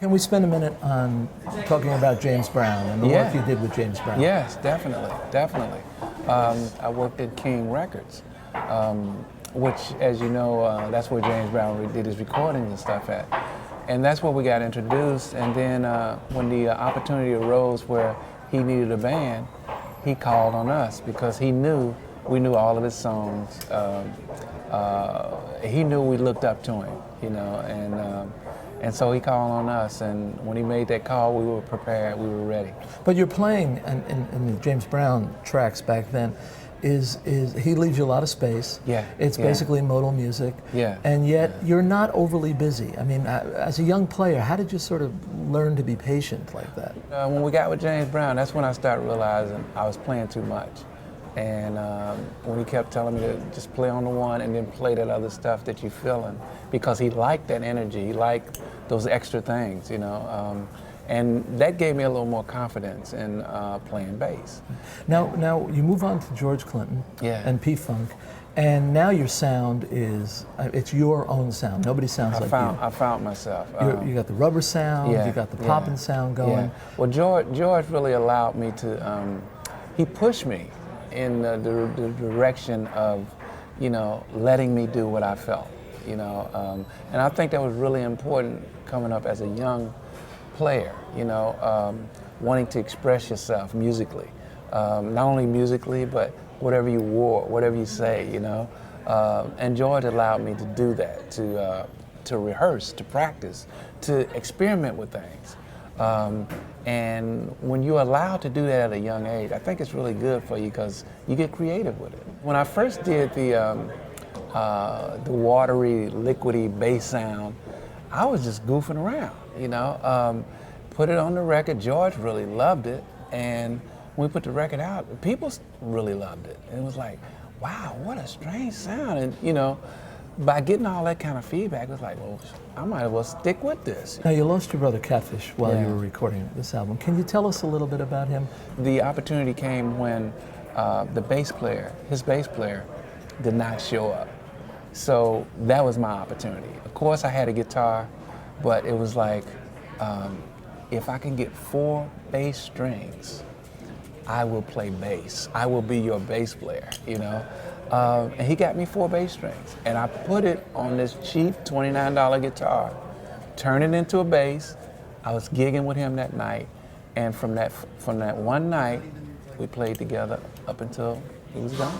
Can we spend a minute on talking about James Brown and the work you did with James Brown? Yes, definitely, definitely. I worked at King Records, which, as you know, that's where James Brown did his recordings and stuff at. And that's where we got introduced. And then when the opportunity arose where he needed a band, he called on us because he knew we knew all of his songs. He knew we looked up to him, you know, and so he called on us, and when he made that call, we were prepared, we were ready. But you're playing in the James Brown tracks back then, is he leaves you a lot of space. Yeah. It's basically modal music. Yeah. And yet you're not overly busy. I mean, as a young player, how did you sort of learn to be patient like that? When we got with James Brown, that's when I started realizing I was playing too much. And when he kept telling me to just play on the one and then play that other stuff that you're feeling, because he liked that energy, he liked those extra things, you know. And that gave me a little more confidence in playing bass. Now you move on to George Clinton and P-Funk, and now your sound is, it's your own sound. Nobody sounds like you. I found myself. You got the rubber sound, you got the popping sound going. Yeah. Well, George really allowed me to, he pushed me in the direction of, you know, letting me do what I felt, you know. And I think that was really important coming up as a young player, you know, wanting to express yourself musically. Not only musically, but whatever you wore, whatever you say, you know. And George allowed me to do that, to rehearse, to practice, to experiment with things. And when you're allowed to do that at a young age, I think it's really good for you because you get creative with it. When I first did the watery, liquidy bass sound, I was just goofing around, you know. Put it on the record. George really loved it, and when we put the record out, people really loved it. And it was like, wow, what a strange sound. And you know, by getting all that kind of feedback, it was like, well, I might as well stick with this. Now, you lost your brother Catfish while you were recording this album. Can you tell us a little bit about him? The opportunity came when the bass player, his bass player, did not show up. So that was my opportunity. Of course, I had a guitar, but it was like, if I can get 4 bass strings, I will play bass. I will be your bass player, you know? And he got me 4 bass strings, and I put it on this cheap $29 guitar, turned it into a bass. I was gigging with him that night, and from that one night, we played together up until he was gone.